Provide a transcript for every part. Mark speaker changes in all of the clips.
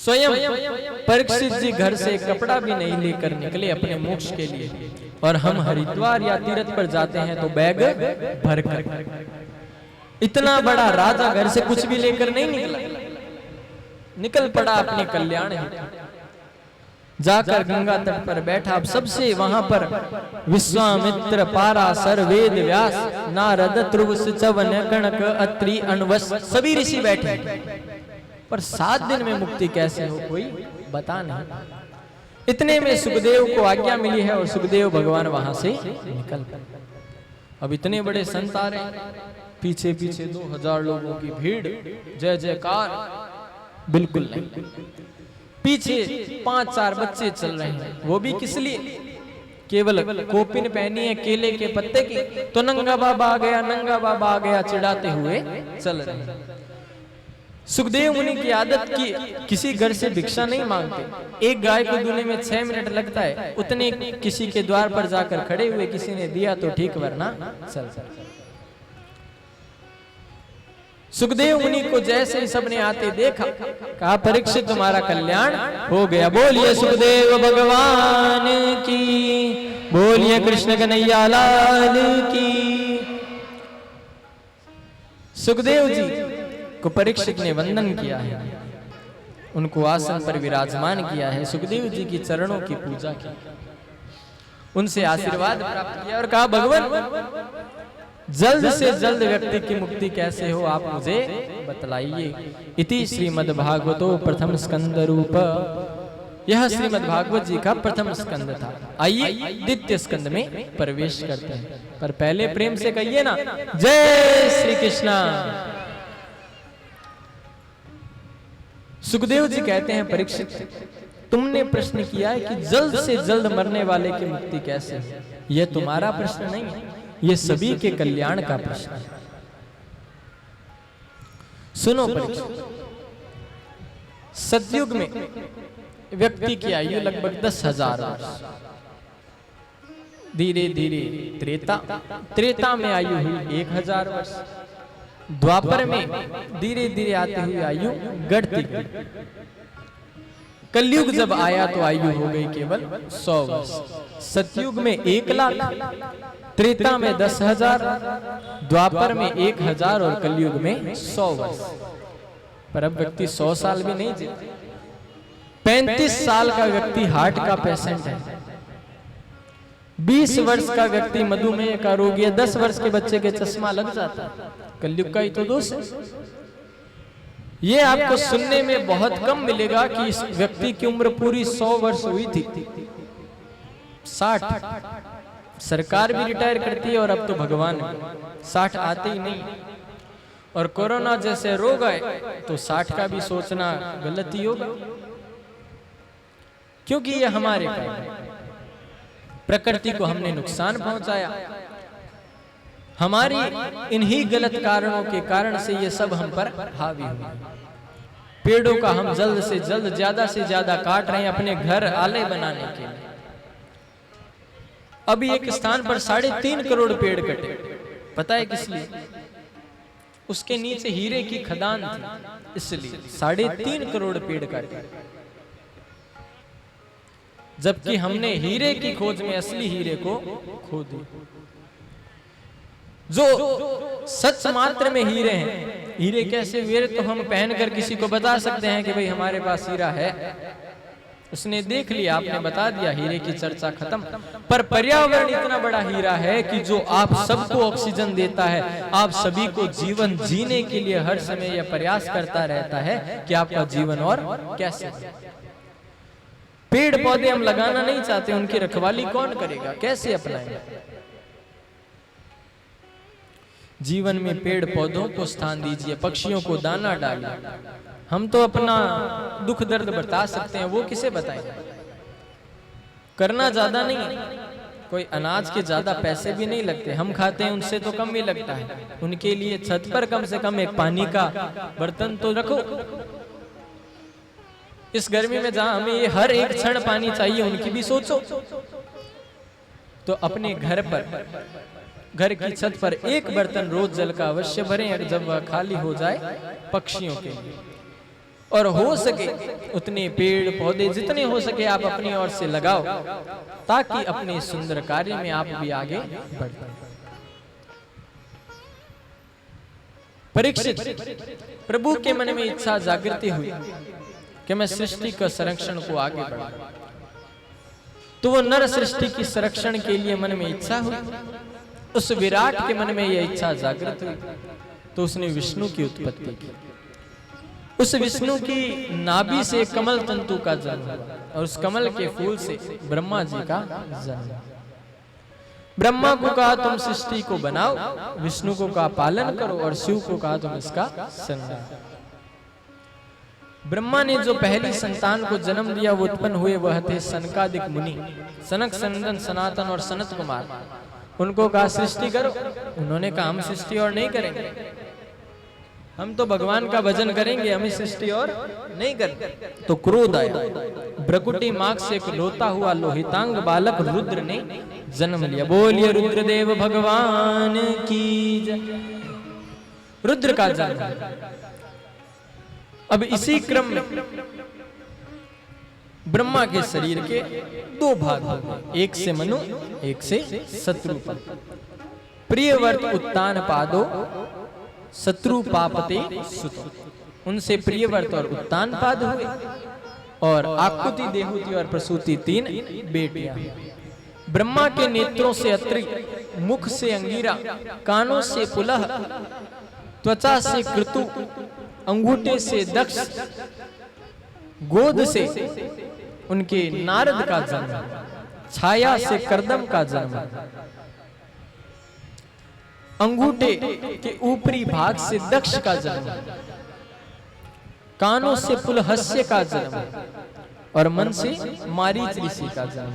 Speaker 1: स्वयं परीक्षित जी घर से एक कपड़ा भी नहीं लेकर निकले अपने मोक्ष के लिए, और हम हरिद्वार या तीर्थ पर जाते हैं तो बैग भर कर। इतना बड़ा राजा घर से कुछ भी लेकर नहीं निकला, निकल पड़ा अपने कल्याण हेतु। जाकर गंगा तट पर बैठा। अब सबसे वहां पर विश्वामित्र, पाराशर, वेद व्यास, नारद, ध्रुव, च्यवन, कणक, अत्रि, अनवस सभी ऋषि बैठे, पर 7 दिन में मुक्ति कैसे हो कोई बता नहीं। इतने में सुखदेव को आज्ञा मिली है और सुखदेव भगवान वहां से निकल। अब इतने बड़े संत आ रहे हैं, पीछे पीछे 2000 लोगों की भीड़, जय जयकार बिल्कुल नहीं। पीछे 5-4 बच्चे चल रहे हैं, वो भी किस लिए? केवल कोपिन पहनी है केले के पत्ते की, तो नंगा बाबा आ गया, नंगा बाबा आ गया चिढ़ाते हुए चल रहे हैं। सुखदेव मुनि की आदत की किसी घर से भिक्षा नहीं मांगते। एक गाय को दूने में 6 मिनट लगता है, उतने किसी के द्वार पर जाकर खड़े हुए, किसी ने दिया तो ठीक वरना चल। सुखदेव मुनि को जैसे ही सबने आते देखा, कहा परीक्षित तुम्हारा कल्याण हो गया। बोलिए सुखदेव भगवान की, बोलिए कृष्ण कन्हैया लाल की। सुखदेव जी को परीक्षित ने वंदन किया है, उनको आसन पर विराजमान किया है, सुखदेव जी की चरणों की पूजा की, उनसे आशीर्वाद प्राप्त किया और कहा भगवान जल्द से जल्द व्यक्ति की मुक्ति कैसे हो आप मुझे बतलाइए। इति श्रीमद् भागवतो प्रथम स्कंद रूप। यह श्रीमद् भागवत जी का प्रथम स्कंद था। आइए द्वितीय स्कंद में प्रवेश करते हैं, पर पहले प्रेम से कहिए ना जय श्री कृष्णा। सुखदेव जी कहते हैं परीक्षित, तुमने प्रश्न किया है कि जल्द से जल्द मरने वाले की मुक्ति कैसे है। यह तुम्हारा प्रश्न नहीं है, ये सभी के कल्याण का प्रश्न है। सुनो परीक्षित, सतयुग में व्यक्ति की आयु लगभग 10,000 वर्ष, धीरे धीरे त्रेता में आयु हुई 1,000 वर्ष, द्वापर में धीरे धीरे आते हुए आयु बढ़ती गई, कलयुग जब आया तो आयु हो गई केवल 100 वर्ष। सतयुग में 1 लाख, त्रेता में 10,000, द्वापर में 1,000 और कलयुग में 100 वर्ष। पर अब व्यक्ति 100 साल भी नहीं जीते। 35 साल का व्यक्ति हार्ट का पेशेंट है, 20 वर्ष का व्यक्ति मधुमेह का रोगी है, 10 वर्ष के बच्चे के चश्मा लग जाता है। कलयुग का ही तो दोष है। ये आपको सुनने में बहुत कम मिलेगा कि इस व्यक्ति की उम्र पूरी 100 वर्ष हुई थी। 60 सरकार भी रिटायर करती है और अब तो भगवान 60 आते ही नहीं। और कोरोना जैसे रोग आए तो 60 का भी सोचना गलत ही होगा, क्योंकि ये हमारे कारण, प्रकृति को हमने नुकसान पहुंचाया। हमारी इन्हीं गलत कारणों के कारण से ये सब हम पर हावी हुए। पेड़ों का हम जल्द से जल्द ज्यादा से ज्यादा काट रहे हैं अपने घर आले बनाने के लिए। अभी एक स्थान पर 3.5 करोड़ पेड़ कटे, पता है किस लिए? उसके नीचे हीरे की खदान थी, इसलिए 3.5 करोड़ पेड़ काटे। जबकि हमने हीरे की खोज में असली हीरे को खो दिया। जो सच मात्र में हीरे हैं, हीरे कैसे हुए तो हम पहनकर किसी को बता सकते हैं कि भाई हमारे पास हीरा है, उसने देख लिया, आपने बता दिया, हीरे की चर्चा खत्म। पर पर्यावरण इतना बड़ा हीरा है कि जो आप सबको ऑक्सीजन देता है, आप सभी को जीवन जीने के लिए हर समय यह प्रयास करता रहता है कि आपका जीवन और कैसे। पेड़ पौधे हम लगाना नहीं चाहते, उनकी रखवाली कौन करेगा, कैसे अपनाएंगे? जीवन में पेड़ पौधों को स्थान दीजिए, पक्षियों को दाना डालिए। हम तो अपना दुख दर्द बता सकते हैं, वो किसे बताएंगे? करना ज्यादा नहीं, कोई अनाज के ज्यादा पैसे भी नहीं लगते, हम खाते हैं उनसे तो कम ही लगता है। उनके लिए छत पर कम से कम एक पानी का बर्तन तो रखो। इस गर्मी में जहां हमें ये हर एक क्षण पानी चाहिए, उनकी भी सोचो। तो अपने घर पर, घर की छत पर एक बर्तन रोज जल का अवश्य भरें, जब वह खाली हो जाए पक्षियों के लिए। और हो सके उतने पेड़ पौधे जितने हो सके आप अपनी ओर से लगाओ, ताकि अपने सुंदर कार्य में आप भी आगे बढ़ पाए। परीक्षित, प्रभु के मन में इच्छा जागृति हुई कि मैं सृष्टि का संरक्षण को आगे बढ़ा, तो वो नर सृष्टि की संरक्षण के लिए मन में इच्छा हुई। उस विराट के मन में यह इच्छा जागृत हुई, तो उसने विष्णु की उत्पत्ति की। उस विष्णु की नाभि से कमल तंतु का जन्म हुआ, और उस कमल के फूल से ब्रह्मा जी का जन्म। ब्रह्मा को कहा तुम सृष्टि को बनाओ, विष्णु को कहा पालन करो, और शिव को कहा तुम इसका संरक्षण। ब्रह्मा ने जो पहली संतान को जन्म दिया वो उत्पन्न हुए, वह थे सनकादिक मुनि, सनक, सनंदन, सनातन और सनत कुमार। उनको कहा सृष्टि करो, उन्होंने कहा हम सृष्टि और नहीं करेंगे, हम तो भगवान का भजन करेंगे, हमें सृष्टि और नहीं करेंगे। तो क्रोध आया, भ्रकुटी मार्ग से एक रोता हुआ लोहितांग बालक रुद्र ने जन्म लिया। बोलिए रुद्रदेव भगवान की जय। रुद्र का जन्म। अब इसी क्रम में ब्रह्मा के शरीर के दो भाग हो गए, एक से मनु, एक से शत्रुपद। प्रियवर्त उत्तान पादो शत्रु पापते सुत, उनसे प्रियवर्त और उत्तान पाद हुए, और आकुति, देहुति और प्रसूति 3 बेटियां। ब्रह्मा के नेत्रों से अत्रि, मुख से अंगीरा, कानों से पुलह, त्वचा से कृतु, अंगूठे से दक्ष, गोद से उनके नारद का जन्म, छाया से कर्दम का जन्म, अंगूठे के ऊपरी भाग से दक्ष का जन्म, कानों से पुलहस्य का जन्म, और मन से मारीच ऋषि का जन्म।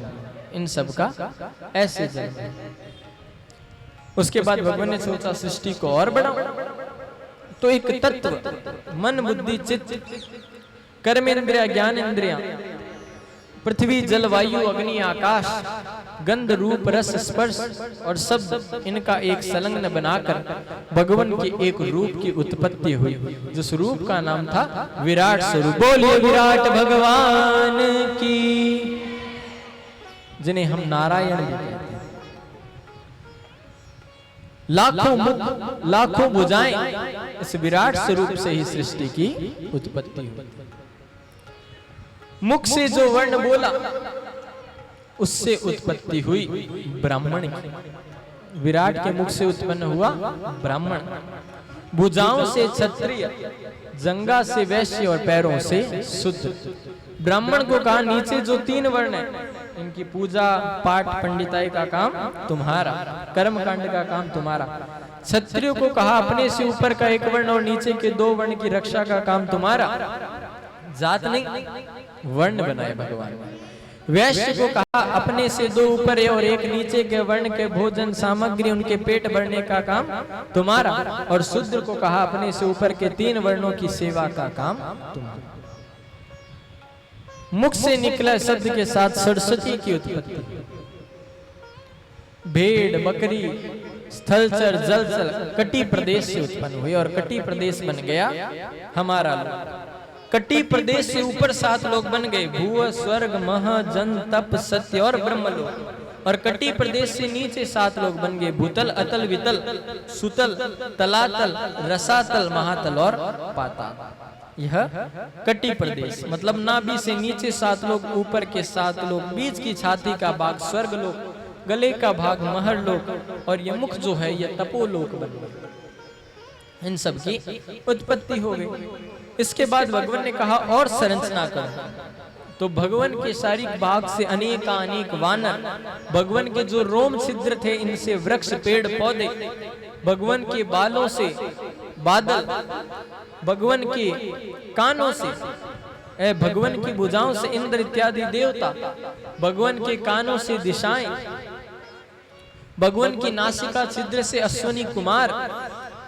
Speaker 1: इन सब का ऐसे जन्म। उसके बाद भगवान ने सोचा सृष्टि को और बढ़ाओ, तो एक तत्व मन बुद्धि चित्त कर्मेंद्रिया ज्ञानेंद्रिया, पृथ्वी जल वायु अग्नि आकाश, गंध रूप रस स्पर्श और शब्द, इनका एक संलग्न बनाकर भगवान के एक रूप की उत्पत्ति हुई, जिस रूप का नाम था विराट स्वरूप। बोलिए विराट भगवान की, जिन्हें हम नारायण भी कहते हैं। लाखों मुख लाखों भुजाएं, इस विराट स्वरूप से ही सृष्टि की उत्पत्ति हुई। मुख से जो वर्ण बोला उससे उत्पत्ति हुई ब्राह्मण की। विराट के मुख से उत्पन्न हुआ ब्राह्मण। भुजाओं से क्षत्रिय, जंगा से वैश्य और पैरों से शुद्ध। ब्राह्मण को कहा नीचे जो 3 वर्ण है इनकी पूजा पाठ पंडिताई का काम तुम्हारा, कर्म कांड का काम तुम्हारा। क्षत्रिय को कहा अपने से ऊपर का 1 वर्ण और नीचे के 2 वर्ण की रक्षा का काम तुम्हारा। जात नहीं, वर्ण बनाए भगवान। वैश्य को कहा अपने से 2 ऊपर और 1 नीचे के वर्ण के भोजन सामग्री उनके पेट भरने का काम तुम्हारा। और शूद्र को कहा अपने से ऊपर के 3 वर्णों की सेवा का काम तुम्हारा। मुख से निकला शब्द के साथ सरस्वती की उत्पत्ति। भेड़ बकरी स्थलचर जलचर कटी प्रदेश से उत्पन्न हुई, और कटी प्रदेश बन गया हमारा लोक। कटी प्रदेश से ऊपर 7 लोग बन गए, भूव स्वर्ग मह जन तप सत्य और ब्रह्मलोक। और कटी प्रदेश से नीचे 7 लोग बन गए, भूतल अतल वितल सुतल तलातल रसातल महातल और पाताल। यह कटी प्रदेश मतलब नाभि से नीचे 7 लोग, ऊपर के 7 लोग, बीच की छाती का भाग स्वर्ग लोक, गले का भाग महर लोक, और यह मुख जो है यह तपोलोक बन गया। इन सब की उत्पत्ति हो गई। इसके बाद भगवान ने कहा और संरचना कर, तो भगवान के शारीरिक भाग से अनेक वानर, भगवान के जो रोम छिद्र थे इनसे वृक्ष पेड़ पौधे, भगवान के बालों से बादल, भगवान के कानों से भगवान की भुजाओं से इंद्र इत्यादि देवता, भगवान के कानों से दिशाएं, भगवान की नासिका छिद्र से अश्वनी कुमार,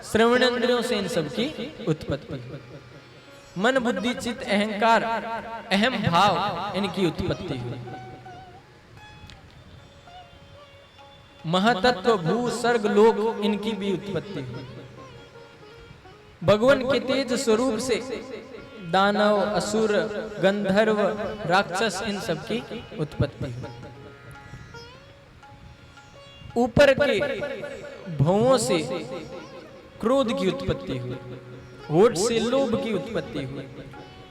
Speaker 1: श्रवणेंद्रियों से इन सब की उत्पत्ति। मन बुद्धि चित्त अहंकार अहम भाव इनकी उत्पत्ति हुई। महतत्व भू सर्ग लोक इनकी भी उत्पत्ति हुई। भगवान के तेज स्वरूप से दानव, असुर, गंधर्व, राक्षस, इन सब की उत्पत्ति हुई। ऊपर के भवों से क्रोध की उत्पत्ति हुई, होठ से लोभ की उत्पत्ति हुई,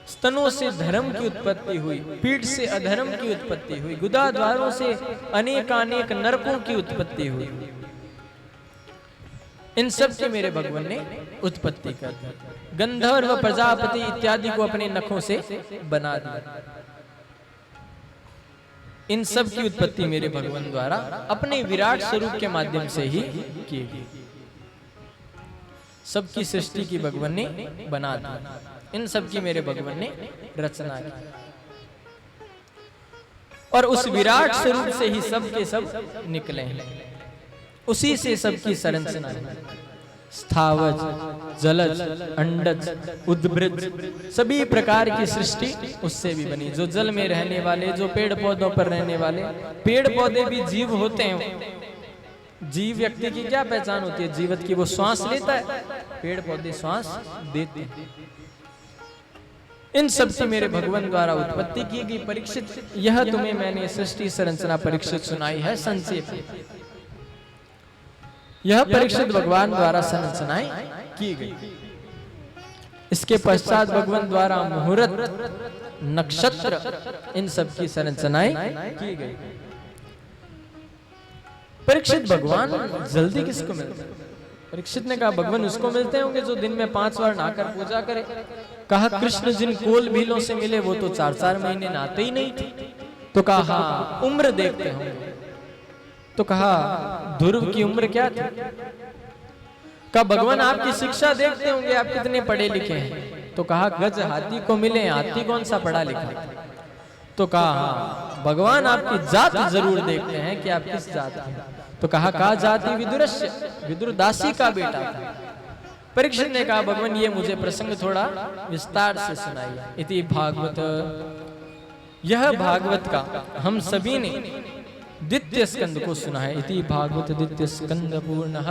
Speaker 1: स्तनों से धर्म की उत्पत्ति हुई, पीठ से अधर्म की उत्पत्ति हुई, गुदा द्वारों से अनेकानेक नरकों की उत्पत्ति हुई। इन सब की मेरे भगवान ने उत्पत्ति कर दी। गंधर्व, प्रजापति इत्यादि को अपने नखों से बना दिया। इन सब की उत्पत्ति मेरे भगवान द्वारा अपने विराट स्वरूप के माध्यम से ही की गई। सबकी सृष्टि की भगवान ने बना दी। इन सब की मेरे भगवान ने रचना की और उस विराट स्वरूप से ही सब के सब निकले हैं। उसी से सबकी संरचना है। स्थावज, जलज, अंडज, उद्भिज, सभी प्रकार की सृष्टि उससे भी बनी। जो जल में रहने वाले, जो पेड़ पौधों पर रहने वाले, पेड़ पौधे भी जीव होते हैं। जीव व्यक्ति की क्या पहचान होती है? जीवत की, वो श्वास लेता है, पेड़ पौधे श्वास देते हैं। इन सब से मेरे भगवान द्वारा उत्पत्ति की गई। परीक्षित, यह तुम्हें मैंने सृष्टि संरचना परीक्षित सुनाई है संक्षेप। यह परीक्षित भगवान द्वारा संरचनाएं की गई। इसके पश्चात भगवान द्वारा मुहूर्त, नक्षत्र, इन सब की संरचनाएं की गई। परीक्षित, भगवान जल्दी किसको मिलते हैं? परीक्षित ने कहा भगवान उसको मिलते होंगे जो दिन में 5 बार नहाकर पूजा करे। कहा कृष्ण जिन कोल भीलों से मिले वो तो 4-4 महीने नहाते ही नहीं थे। तो कहा उम्र देखते होंगे। तो कहा ध्रुव की उम्र क्या थी? कहा भगवान आपकी शिक्षा देखते होंगे, आप कितने पढ़े लिखे हैं। तो कहा गज हाथी को मिले, हाथी कौन सा पढ़ा लिखा? तो कहा भगवान आपकी जात जरूर देखते हैं कि आप किस जात हैं। तो कहा जाति विदुरस्य, विदुर दासी का बेटा था। परीक्षित ने कहा भगवान ये मुझे प्रसंग थोड़ा विस्तार से सुनाइए। इति भागवत, यह भागवत का हम सभी ने द्वितीय स्कंद को सुना है। इति भागवत द्वितीय स्कंद पूर्णः।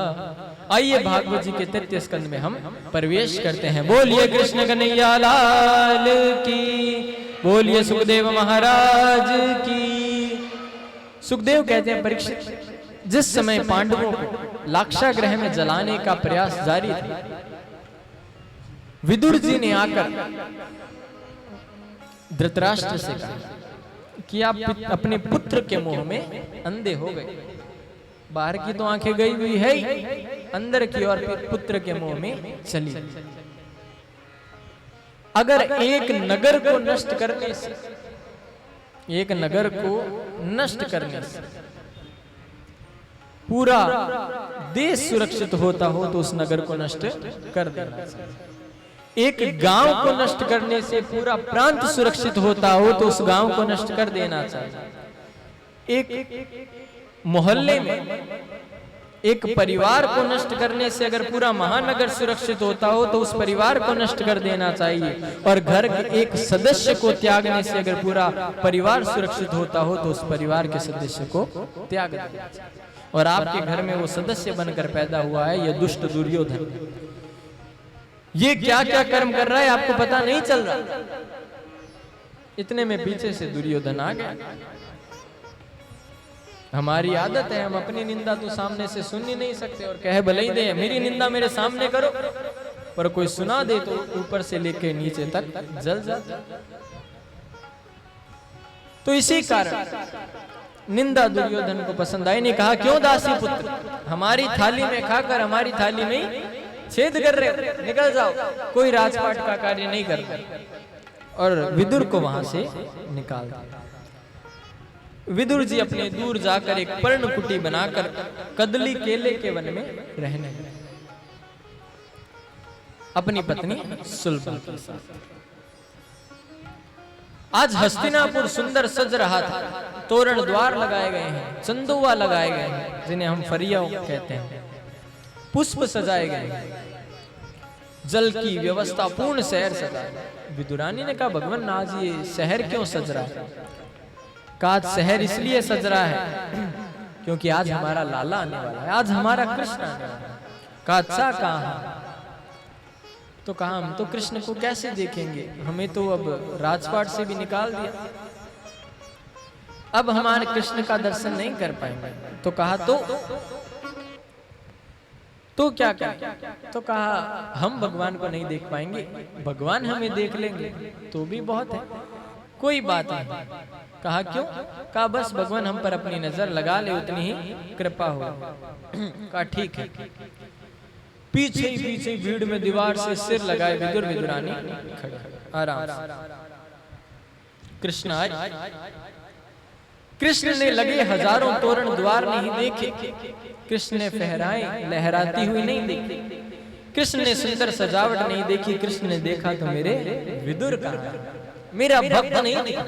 Speaker 1: आइए भागवत जी के तृतीय स्कंद में हम प्रवेश करते हैं। बोलिए कृष्ण कन्हैया लाल की, बोलिए सुखदेव महाराज की। सुखदेव कहते हैं परीक्षित, जिस समय पांडवों को लाक्षागृह में जलाने का प्रयास जारी था, विदुर जी ने आकर धृतराष्ट्र से कहा कि आप अपने पुत्र के मोह में अंधे हो गए। बाहर की तो आंखें गई हुई है ही, अंदर की ओर पुत्र के मोह में चली। अगर एक नगर को नष्ट करने से, एक नगर को नष्ट करने से पूरा देश सुरक्षित होता हो तो उस नगर को नष्ट कर देना चाहिए। एक गांव को नष्ट करने से पूरा प्रांत सुरक्षित होता हो तो उस गांव को नष्ट कर देना चाहिए। एक मोहल्ले में एक परिवार को नष्ट करने से अगर पूरा महानगर सुरक्षित होता हो तो उस परिवार को नष्ट कर देना चाहिए। और घर के एक सदस्य को त्यागने से अगर पूरा परिवार सुरक्षित होता हो तो उस परिवार के सदस्य को त्याग देना चाहिए। और आपके घर में वो सदस्य बनकर पैदा हुआ है यह दुष्ट दुर्योधन। ये क्या क्या कर्म कर रहा है आपको पता नहीं चल रहा। इतने में पीछे से दुर्योधन आ गया। हमारी आदत है, हम अपनी निंदा तो सामने से सुन ही नहीं सकते और कहे भले ही दे मेरी निंदा मेरे सामने करो, पर कोई सुना दे तो ऊपर से लेके नीचे तक जल जाता। तो इसी कारण निंदा दुर्योधन को पसंद आई। ने कहा क्यों दासी पुत्र, हमारी थाली में खाकर हमारी थाली में छेद कर रहे, निकल जाओ, कोई राजपाट का कार्य नहीं करता। और विदुर को वहां से निकाल दिया। विदुर जी अपने दूर जाकर एक पर्णकुटी बनाकर कदली केले के वन में रहने लगे अपनी पत्नी सुलभा के साथ। आज हस्तिनापुर सुंदर सज रहा था। तोरण द्वार लगाए गए हैं, चंदुआ लगाए गए हैं जिन्हें हम फरिया कहते हैं, पुष्प सजाए गए हैं, जल की व्यवस्था, पूर्ण शहर सजा है। विदुरानी ने कहा भगवान आज ये शहर क्यों सज रहा है? कहा शहर इसलिए सज रहा है क्योंकि आज हमारा लाला आने वाला है, आज हमारा कृष्ण आने वाला है। कहा अच्छा कहा? तो कहा हम तो कृष्ण को कैसे देखेंगे, हमें तो अब राजपाट से भी निकाल दिया, अब हमारे कृष्ण का दर्शन नहीं कर पाएंगे। तो कहा तो क्या करें? तो कहा हम भगवान को नहीं देख पाएंगे, भगवान हमें देख लेंगे तो भी बहुत है, कोई बात नहीं। कहा क्यों? कहा बस भगवान हम पर अपनी नजर लगा ले, उतनी ही कृपा हो। कहा ठीक है। पीछे ही पीछे भीड़ में दीवार से सिर लगाए विदुर विदुरानी खड़े आराम से। कृष्ण आए, कृष्ण ने लगे हजारों तोरण द्वार नहीं देखे, कृष्ण ने फहराए लहराती हुई नहीं देखी, कृष्ण ने सुंदर सजावट नहीं देखी, कृष्ण ने देखा तो मेरे विदुर का, मेरा भक्त नहीं देखा।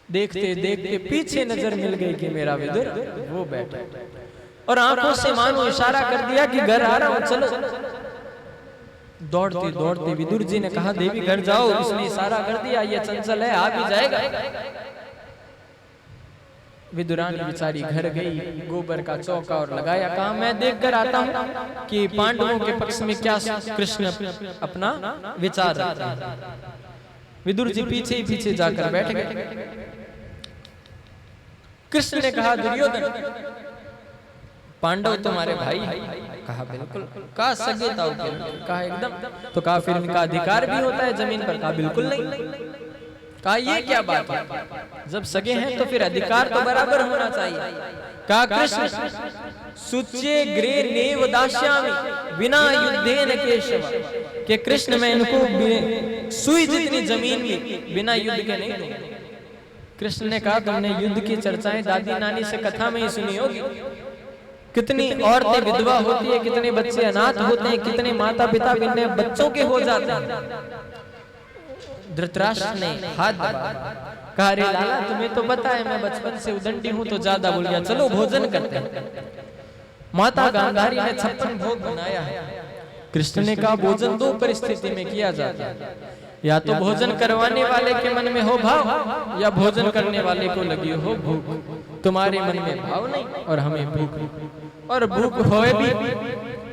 Speaker 1: देखते देखते पीछे नजर मिल गई कि मेरा विदुर वो बैठा, और आंखों से मानो इशारा कर दिया कि घर आ रहा हूं, चलो। दौड़ते दौड़ते विदुर जी ने कहा देवी घर जाओ, इसने इशारा कर दिया, ये चंचल है, आ भी जाएगा। विदुरानी बेचारी घर गई, गोबर का चौका और लगाया, कहा मैं देख कर आता हूँ कि पांडवों के पक्ष में क्या कृष्ण अपना विचार रखते हैं। विदुर जी पीछे ही पीछे जाकर बैठ गए। कृष्ण ने कहा दुर्योधन पांडव तुम्हारे भाई है? कहा बिल्कुल। कहा सगे ताऊ के? कहा एकदम। तो कहा फिर इनका अधिकार भी होता है जमीन पर? कहा बिल्कुल नहीं। कहा ये क्या बात है, जब सगे हैं तो फिर अधिकार तो बराबर होना चाहिए। कहा कृष्ण सुचे ग्रे नेव दास्यामि बिना युद्धेन केशव, के कृष्ण मैं इनको सुई जितनी जमीन भी बिना युद्ध के नहीं दूंगा। कृष्ण ने कहा तुमने युद्ध की चर्चाएं दादी नानी से कथा में ही सुनी होगी, कितनी औरतें विधवा होती है, कितने बच्चे अनाथ होते हैं, कितने माता पिता बिना बच्चों के हो जाते हैं। धृतराष्ट्र ने हाथ दबाया, कहा रे लाला तुम्हें तो पता है मैं बचपन से उदंडी हूं तो ज्यादा बोल गया, चलो भोजन करते हैं। माता गांधारी ने 56 भोग बनाया है। कृष्ण ने कहा भोजन दो परिस्थिति में किया जाता है, या तो भोजन करवाने वाले के मन में हो भाव, या भोजन करने वाले को लगी हो भूख। तुम्हारे मन में भाव नहीं और हमें भूख, और भूख होए भी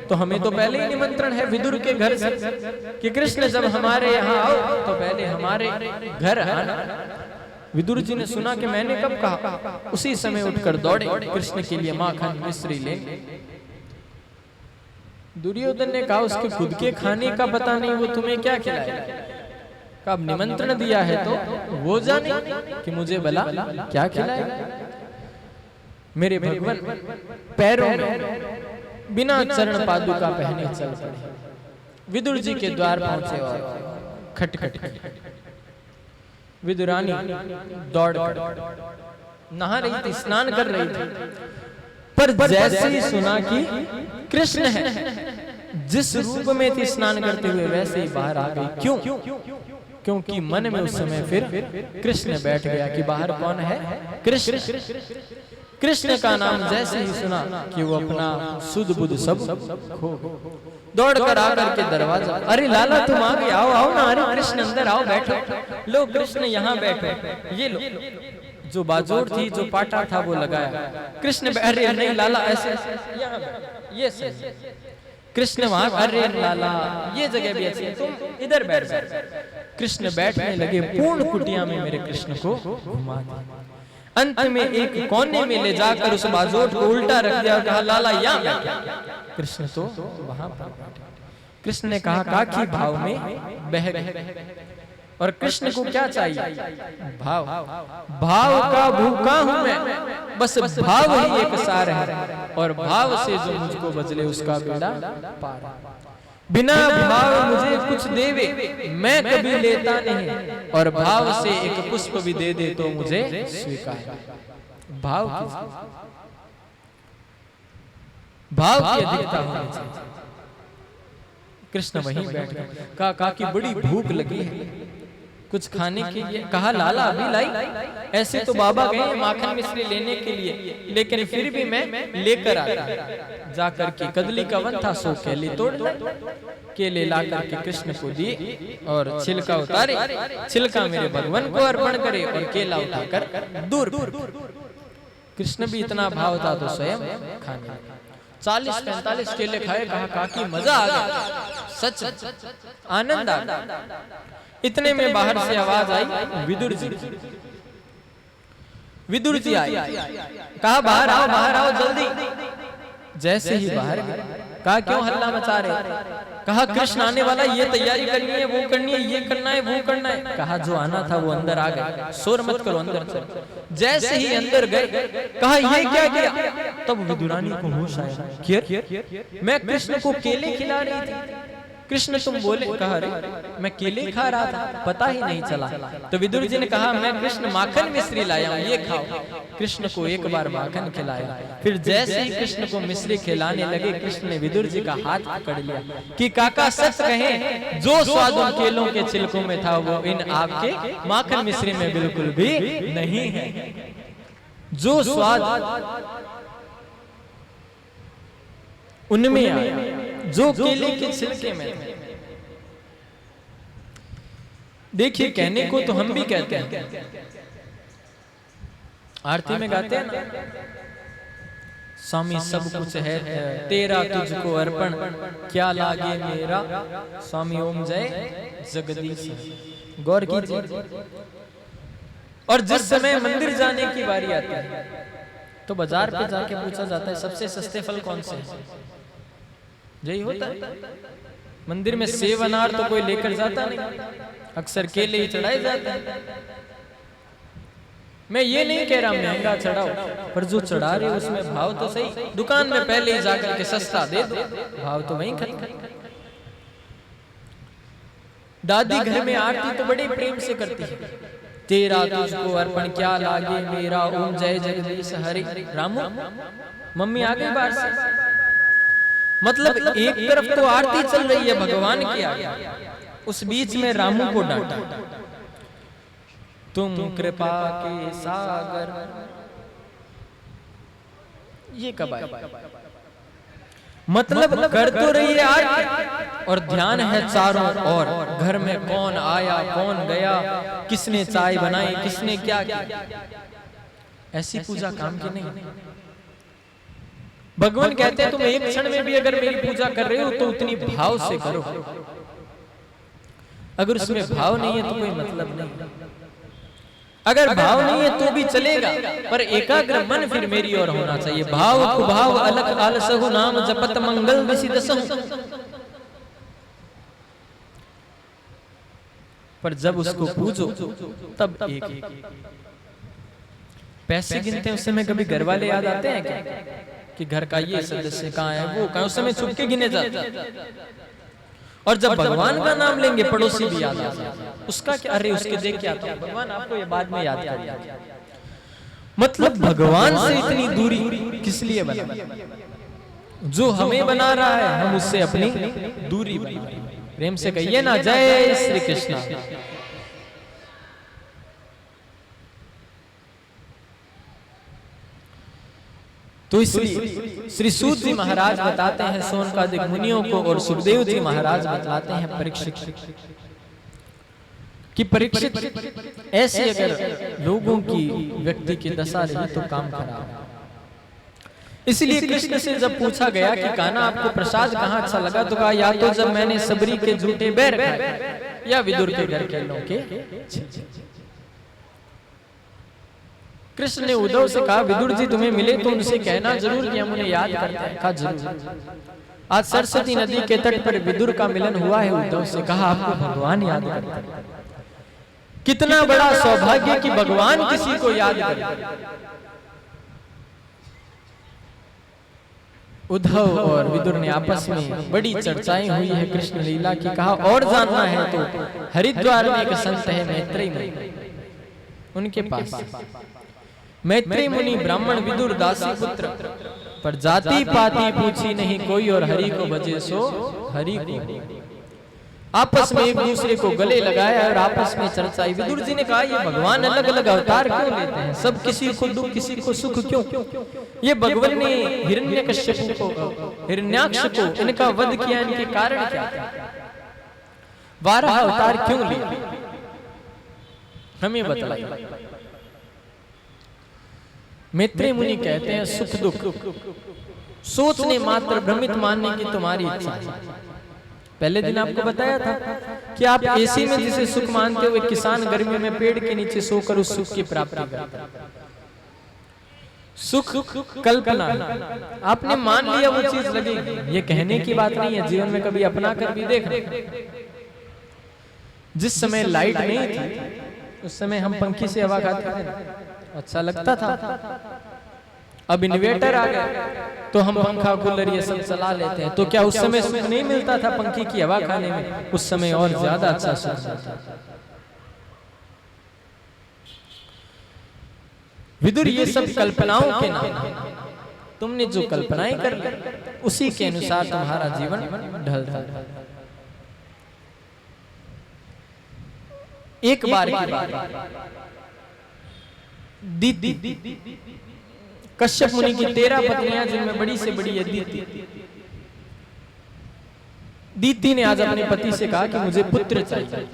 Speaker 1: तो हमें तो पहले ही निमंत्रण है विदुर के घर से कि कृष्ण जब हमारे यहाँ आओ तो पहले हमारे घर आना। विदुर जी ने सुना कि मैंने कब कहा, उसी समय उठकर दौड़े कृष्ण के लिए माखन मिश्री ले। दुर्योधन ने कहा उसके खुद के खाने का पता नहीं, वो तुम्हें क्या खिलाएगा? कब निमंत्रण दिया है तो वो जाने कि मुझे भला क्या खिलाएगा। मेरे भगवान पैरों में बिना चरण पादुका पहने चल पड़े, विदुर जी के द्वार पहुंचे और खटखट। विदुरानी दौड़ नहा रही थी, स्नान कर रही थी, पर जैसे ही सुना कि कृष्ण है, जिस रूप में थी स्नान करते हुए वैसे ही बाहर आ गई। क्यों? क्योंकि मन में उस समय फिर कृष्ण बैठ गया कि बाहर कौन है? कृष्ण। कृष्ण का नाम जैसे ही सुना कि वो अपना सुध बुध सब खो, दौड़ कर आकर के दरवाजा, अरे लाला तुम आ गए, आओ आओ ना, अरे कृष्ण अंदर आओ, बैठो। लो कृष्ण यहाँ बैठो, ये लो। जो बाजोड़ थी, जो पाटा था वो लगाया। कृष्ण अरे नहीं लाला ऐसे यहाँ, ये सही। कृष्ण वहां, अरे लाला ये जगह भी अच्छी है, तुम इधर बैठ जाओ। कृष्ण बैठने लगे, पूर्ण कुटिया में मेरे कृष्ण को घुमा दिया। अंत में एक कोने में ले जाकर उस बाजोट को उल्टा रख दिया और कहा लाला यहाँ। कृष्ण तो वहां पर। कृष्ण ने कहा काकी भाव में बह गए। और कृष्ण को क्या चाहिए? भाव। भाव का भूखा हूं मैं, बस भाव ही एक सार है, और भाव से जो मुझको बदले उसका बेड़ा पार। बिना भाव मुझे कुछ देवे मैं कभी लेता नहीं, और भाव से एक पुष्प भी दे दे तो मुझे स्वीकार। भाव की अधिकता होनी चाहिए। कृष्ण वहीं बैठ गए, कहा की बड़ी भूख लगी है, कुछ खाने के लिए। कहा लाला अभी लाई, ऐसे तो बाबा गए माखन मिश्री लेने के लिए, लेकिन फिर भी मैं लेकर आता। जाकर के कदली का वन था, सो केले तोड़ लाए। केले लाकर के कृष्ण को दिए और छिलका उतारे, छिलका मेरे भगवान को अर्पण करे और केला उठाकर दूर। कृष्ण भी इतना भाव था तो स्वयं खाने 40-45 केले खाए। कहा काकी मजा आ गया, सच आनंद आ गया। इतने में बाहर से आवाज आई विदुर जी। विदुर जी आए, कहा बाहर आओ जल्दी। जैसे ही बाहर गए, कहा क्यों हल्ला मचा रहे? कहा कृष्ण आने वाला, ये तैयारी करनी है, वो करनी है, ये करना है, वो करना है। कहा जो आना था वो अंदर आ गए, शोर मत करो, अंदर चलो। जैसे ही अंदर गए, कहा ये क्या किया? तब विदुरानी को होश आया, मैं कृष्ण को केले खिला रही थी। कृष्ण तुम बोले? कहा अरे मैं केले खा रहा था, पता ही नहीं चला। तो विदुर जी ने कहा मैं कृष्ण माखन मिश्री लाया हूँ, ये खाओ। कृष्ण को एक बार माखन खिलाया, फिर जैसे ही कृष्ण को मिश्री खिलाने लगे, कृष्ण ने विदुर जी का हाथ पकड़ लिया कि काका सच कहें, जो स्वाद उन केलों के छिलकों में था वो इन आपके माखन मिश्री में बिल्कुल भी नहीं है। जो स्वाद उनमें आया, जो केले के छिलके में थे। देखिए कहने को तो हम भी कहते हैं, आरती में गाते हैं ना, स्वामी सब कुछ है तेरा तुझको अर्पण, क्या लागे मेरा स्वामी ओम जय जगदीश। गौर कीजिए। और जिस समय मंदिर जाने की बारी आती है तो बाजार पे जाके पूछा जाता है सबसे सस्ते फल कौन से हैं? यही होता है। मंदिर में सेब अनार तो कोई लेकर जाता नहीं, अक्सर केले ही चढ़ाए जाते हैं। मैं ये नहीं कह रहा महंगा चढ़ाओ, पर जो चढ़ा रहे उसमें भाव तो सही। दुकान में पहले ही जाकर के सस्ता दे दो, भाव तो वहीं खत्म। दादी घर में आरती तो बड़े प्रेम से करती है, तेरा तुझको अर्पण क्या लागे मेरा ओम जय जगदीश हरि रामू। मम्मी आ गई बाहर से, मतलब एक तरफ तो आरती चल रही है भगवान की आगे, उस बीच में रामू को डांटा, तुम कृपा के सागर। ये कब आया? मतलब कर तो रही है आरती और ध्यान है चारों ओर, घर में कौन आया कौन गया, किसने चाय बनाई, किसने क्या किया। ऐसी पूजा काम की नहीं। भगवान कहते हैं तुम एक क्षण में भी अगर मेरी पूजा कर रहे हो तो उतनी भाव से करो, अगर उसमें भाव नहीं है तो कोई मतलब नहीं। अगर भाव नहीं है तो भी चलेगा, पर एकाग्र मन फिर मेरी ओर होना चाहिए। भाव कुभाव अलग आलसहु नाम जपत मंगल विसिदसहु। पर जब उसको पूजो तब एक पैसे गिनते हैं, उस समय कभी घर वाले याद आते हैं क्या कि घर का ये सदस्य कहाँ है, वो कहाँ? उस समय छुप के गिने जाते। और जब भगवान का नाम लेंगे पड़ोसी भी याद आ जाए। उसका क्या, अरे उसके देख के आता हूं, भगवान आपको ये बाद में याद कर। मतलब भगवान से इतनी दूरी किस लिए बना? जो हमें बना रहा है हम उससे अपनी दूरी बना। प्रेम से कहिए ना जय श्री कृष्ण। तो इसलिए श्री सूत जी महाराज बताते हैं शौनकादिक मुनियों को, और सुखदेव जी महाराज बतलाते हैं परीक्षित कि परीक्षित ऐसे अगर लोगों की व्यक्ति की दशा रही तो काम खराब। इसलिए कृष्ण से जब पूछा गया कि कान्हा आपको प्रसाद कहाँ अच्छा लगा, तो कहा या तो जब मैंने सबरी के झूठे बैर खाए या विदुर के घर के लोगों के। कृष्ण ने उद्धव से कहा विदुर जी तुम्हें मिले तो उनसे कहना जरूर कि हम उन्हें याद करते हैं। कहा जरूर। आज सरस्वती नदी के तट पर विदुर का मिलन हुआ है उद्धव से। कहा आपको भगवान याद करते हैं। कितना बड़ा सौभाग्य कि भगवान किसी को याद करे। उद्धव और विदुर ने आपस में बड़ी चर्चाएं हुई है कृष्ण लीला की। कहा और जानना है तो हरिद्वार में एक संत है मैत्रेय मुनि, उनके पास। मैत्रेय मुनि ब्राह्मण विदुर दासी पुत्र, पर जाति पाति पूछी नहीं कोई, और हरि को भजे सो हरि को। आपस में एक दूसरे को गले लगाया और आपस में चर्चा। विदुर जी ने कहा ये भगवान अलग अलग अवतार क्यों लेते हैं, सब किसी को दुख किसी को सुख क्यों? ये भगवान ने हिरण्यकश्यप को, हिरण्याक्ष को, इनका वध किया, इनके कारण क्या था? 12 अवतार क्यों लिए हमें बतलाइए। मैत्रेय मुनि कहते हैं सुख दुख सोचने मात्र भ्रमित मानने की तुम्हारी इच्छा है। पहले दिन आपको बताया था कि आप एसी में जिसे सुख मानते हुए किसान गर्मी में पेड़ के नीचे सोकर उस सुख की प्राप्ति करता है। सुख कल्पना, आपने मान लिया वो चीज लगेगी, ये कहने की बात नहीं है, जीवन में कभी अपना कर भी देख। जिस समय लाइट नहीं थी उस समय हम पंखी से हवा खाते थे, अच्छा लगता था। अब इन्वर्टर आ गया तो हम पंखा कूलर ये सब चला लेते हैं, तो क्या उस समय सुख नहीं मिलता था पंखी की हवा खाने में? उस समय और ज्यादा अच्छा सुख मिलता था। विदुर, ये सब कल्पनाओं के नाम, तुमने जो कल्पनाएं कर ली उसी के अनुसार तुम्हारा जीवन ढलता है। एक बार की बात, दीति, कश्यप मुनि की 13 पत्नियां जिनमें बड़ी से बड़ी है दीति। दीति ने आज अपने पति से कहा कि मुझे पुत्र चाहिए।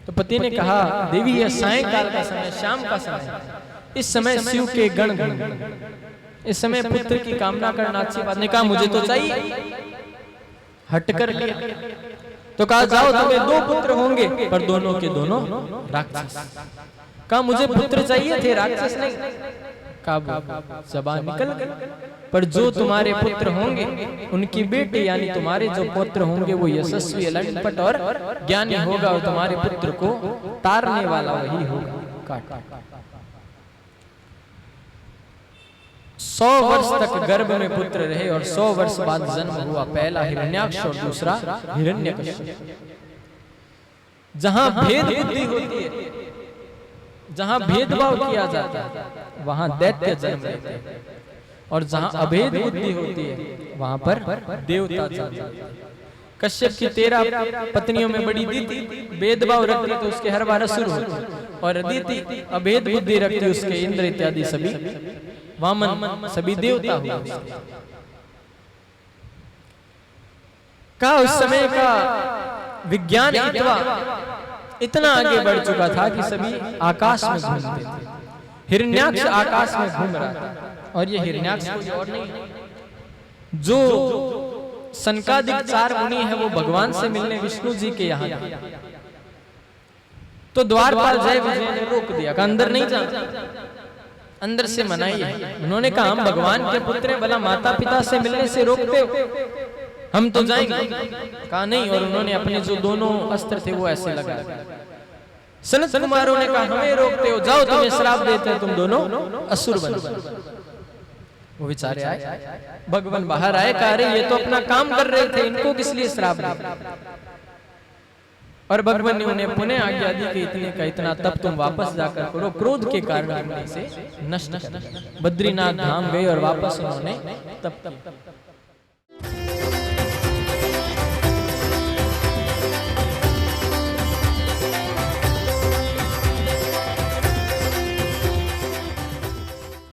Speaker 1: तो पति ने कहा, देवी यह सायंकाल का समय, शाम का समय, इस समय शिव के गण, इस समय पुत्र की कामना करना अच्छी बात नहीं। कहा मुझे तो चाहिए, हट कर लिया। तो कहा जाओ तुम्हें 2 पुत्र होंगे पर दोनों के दोनों राक्षस। कहा मुझे पुत्र चाहिए थे, राक्षस नहीं। कहा जबान निकल गई, पर जो तुम्हारे पुत्र होंगे उनकी बेटी यानी तुम्हारे जो पुत्र होंगे वो यशस्वी, लंपट और ज्ञानी होगा, और तुम्हारे पुत्र को तारने वाला वही होगा। काट 100 वर्ष तक गर्भ में पुत्र रहे और 100 वर्ष बाद जन्म हुआ, पहला हिरण्याक्ष और दूसरा हिरण्यकश्यप। जहां भेद बुद्धि होती है, जहां भेदभाव किया जाता है वहां दैत्य जन्म लेते हैं, और जहां अभेद बुद्धि होती है वहां पर देवता जन्म लेते हैं। कश्यप की 13 पत्नियों में बड़ी दीति भेदभाव रखती तो उसके हर बार असुर होते, और अदिति अभेद बुद्धि रखती उसके इंद्र इत्यादि सभी वामन सभी देवता हुए। कहा उस समय का विज्ञान इतना आगे बढ़ चुका था कि सभी आकाश में घूमते थे। हिरण्याक्ष आकाश में घूम रहा था, और ये हिरण्याक्ष कोई और नहीं, जो सनकादिक 4 मुनि है वो भगवान से मिलने विष्णु जी के यहाँ गए। तो द्वारपाल जय विजय ने रोक दिया, कहा अंदर नहीं जाना, अंदर से मनाई है। उन्होंने कहा हम भगवान के पुत्र हैं, भला माता पिता से मिलने से रोकते हो, हम तो जाएंगे। कहा नहीं, और उन्होंने अपने जो दोनों अस्त्र थे वो ऐसे लगा। सनत कुमारों ने कहा हमें रोकते हो, जाओ तुम्हें श्राप देते हैं, तुम दोनों असुर बन जाओ। वो बेचारे आए, भगवान बाहर आए, कहा अरे ये तो अपना काम कर रहे थे, इनको किस लिए श्राप दिया? और भगवान ने उन्हें पुनः आज्ञा दी कि इतने का इतना तब तुम वापस जाकर करो, क्रोध के कारण उन्हें से नष्ट कर। बद्रीनाथ धाम गए और वापस उन्होंने तब